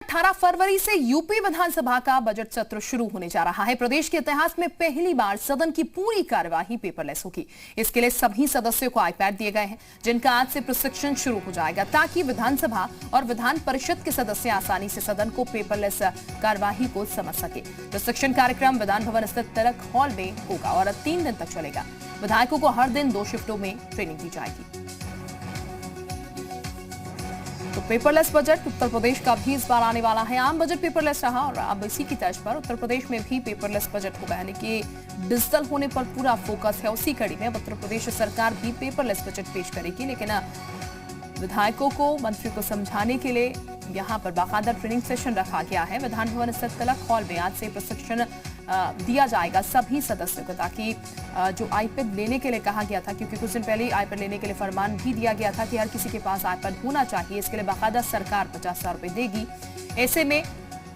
18 फरवरी से यूपी विधानसभा का बजट सत्र शुरू होने जा रहा है। प्रदेश के इतिहास में पहली बार सदन की पूरी कार्यवाही पेपरलेस होगी। इसके लिए सभी सदस्यों को आईपैड दिए गए हैं, जिनका आज से प्रशिक्षण शुरू हो जाएगा, ताकि विधानसभा और विधान परिषद के सदस्य आसानी से सदन को पेपरलेस कार्यवाही को समझ सके। प्रशिक्षण कार्यक्रम विधान भवन स्थित तिलक हॉल में होगा और 3 दिन तक चलेगा। विधायकों को हर दिन 2 शिफ्टों में ट्रेनिंग दी जाएगी। तो पेपरलेस बजट उत्तर प्रदेश का भी इस बार आने वाला है। आम बजट पेपरलेस रहा और अब इसी की तर्ज पर उत्तर प्रदेश में भी पेपरलेस बजट होगा, यानी कि डिजिटल होने पर पूरा फोकस है। उसी कड़ी में उत्तर प्रदेश सरकार भी पेपरलेस बजट पेश करेगी, लेकिन विधायकों को, मंत्री को समझाने के लिए यहाँ पर बाकायदा ट्रेनिंग सेशन रखा गया है। विधान भवन स्थित तिलक हॉल में आज से प्रशिक्षण दिया जाएगा सभी सदस्यों को, ताकि जो आईपैड लेने के लिए कहा गया था, क्योंकि कुछ दिन पहले आईपैड लेने के लिए फरमान भी दिया गया था कि हर किसी के पास आईपैड होना चाहिए। इसके लिए बाकायदा सरकार 50,000 रुपए देगी। ऐसे में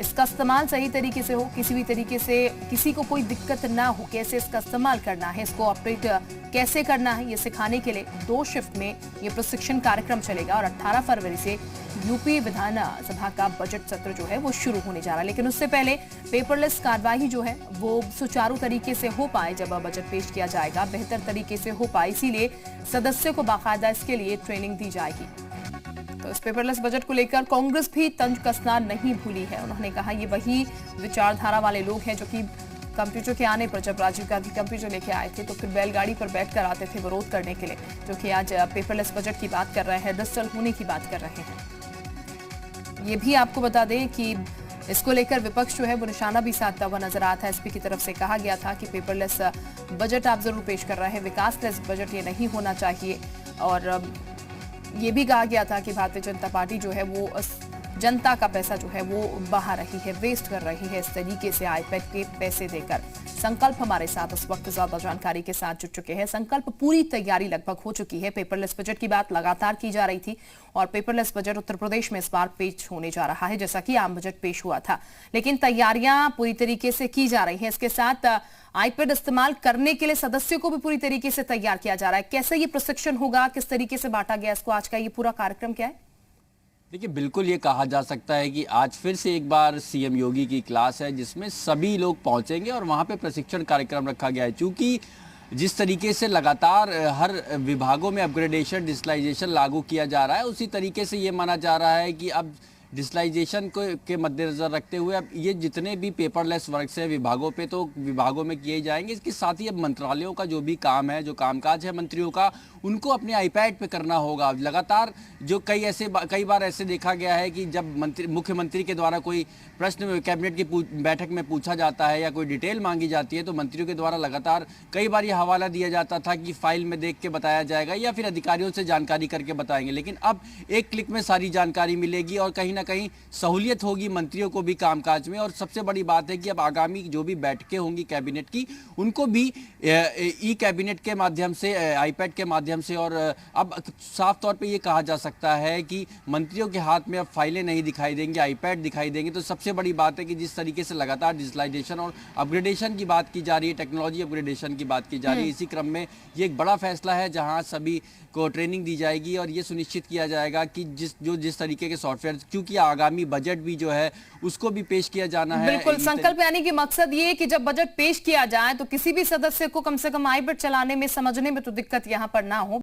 इसका इस्तेमाल सही तरीके से हो, किसी भी तरीके से किसी को कोई दिक्कत ना हो, कैसे इसका इस्तेमाल करना है, इसको ऑपरेट कैसे करना है, ये सिखाने के लिए 2 शिफ्ट में ये प्रशिक्षण कार्यक्रम चलेगा और 18 फरवरी से यूपी विधानसभा का बजट सत्र जो है वो शुरू होने जा रहा है। लेकिन उससे पहले पेपरलेस कार्यवाही जो है वो सुचारू तरीके से हो पाए, जब बजट पेश किया जाएगा बेहतर तरीके से हो पाए, इसीलिए सदस्यों को बाकायदा इसके लिए ट्रेनिंग दी जाएगी। तो इस पेपरलेस बजट को लेकर कांग्रेस भी तंज कसना नहीं भूली है। उन्होंने कहा ये वही विचारधारा वाले लोग हैं जो कि कंप्यूटर के आने पर, जब राजीव गांधी कंप्यूटर लेके आए थे तो फिर बैलगाड़ी पर बैठकर आते थे विरोध करने के लिए, जो कि आज पेपरलेस बजट की बात कर रहे हैं, डिजिटल होने की बात कर रहे हैं। ये भी आपको बता दें कि इसको लेकर विपक्ष जो है वो निशाना भी साधता हुआ नजर आता है। एसपी की तरफ से कहा गया था कि पेपरलेस बजट आप जरूर पेश कर रहे हैं, विकासलेस बजट ये नहीं होना चाहिए। और ये भी कहा गया था कि भारतीय जनता पार्टी जो है वो जनता का पैसा जो है वो बहा रही है, वेस्ट कर रही है इस तरीके से आईपैड के पैसे देकर। संकल्प हमारे साथ इस वक्त ज्यादा जानकारी के साथ जुड़ चुके हैं। संकल्प, पूरी तैयारी लगभग हो चुकी है। पेपरलेस बजट की बात लगातार की जा रही थी और पेपरलेस बजट उत्तर प्रदेश में इस बार पेश होने जा रहा है, जैसा कि आम बजट पेश हुआ था। लेकिन तैयारियां पूरी तरीके से की जा रही हैं। इसके साथ आईपैड इस्तेमाल करने के लिए सदस्यों को भी पूरी तरीके से तैयार किया जा रहा है। कैसे ये प्रशिक्षण होगा, किस तरीके से बांटा गया इसको, आज का ये पूरा कार्यक्रम क्या है? देखिए, बिल्कुल ये कहा जा सकता है कि आज फिर से एक बार सीएम योगी की क्लास है, जिसमें सभी लोग पहुंचेंगे और वहां पे प्रशिक्षण कार्यक्रम रखा गया है। चूंकि जिस तरीके से लगातार हर विभागों में अपग्रेडेशन, डिजिटलाइजेशन लागू किया जा रहा है, उसी तरीके से ये माना जा रहा है कि अब डिजिटलाइजेशन के मद्देनजर रखते हुए अब ये जितने भी पेपरलेस वर्क है विभागों पे, तो विभागों में किए जाएंगे। इसके साथ ही अब मंत्रालयों का जो भी काम है, जो कामकाज है मंत्रियों का, उनको अपने आईपैड पे करना होगा। लगातार जो कई बार ऐसे देखा गया है कि जब मुख्यमंत्री के द्वारा कोई प्रश्न कैबिनेट की बैठक में पूछा जाता है या कोई डिटेल मांगी जाती है, तो मंत्रियों के द्वारा लगातार कई बार ये हवाला दिया जाता था कि फाइल में देख के बताया जाएगा या फिर अधिकारियों से जानकारी करके बताएंगे। लेकिन अब एक क्लिक में सारी जानकारी मिलेगी और कहीं ना कहीं सहूलियत होगी मंत्रियों को भी कामकाज में। और सबसे बड़ी बात है कि अब आगामी जो भी बैठकें होंगी कैबिनेट की, उनको भी ई कैबिनेट के माध्यम से, आईपैड के माध्यम से, और अब साफ तौर पे ये कहा जा सकता है कि मंत्रियों के हाथ में अब फाइलें नहीं दिखाई देंगी, आईपैड दिखाई देंगे। तो सबसे बड़ी बात है कि जिस तरीके से लगातार डिजिटलाइजेशन और अपग्रेडेशन की बात की जा रही है, टेक्नोलॉजी अपग्रेडेशन की बात की जा रही है, इसी क्रम में ये एक बड़ा फैसला है जहां सभी को ट्रेनिंग दी जाएगी और ये सुनिश्चित किया जाएगा कि जिस तरीके के सॉफ्टवेयर, क्योंकि आगामी बजट भी जो है उसको भी पेश किया जाना है। बिल्कुल, संकल्प यानी कि मकसद ये है कि जब बजट पेश किया जाए तो किसी भी सदस्य को कम से कम आईपैड चलाने में, समझने में तो दिक्कत यहां पर ना हो।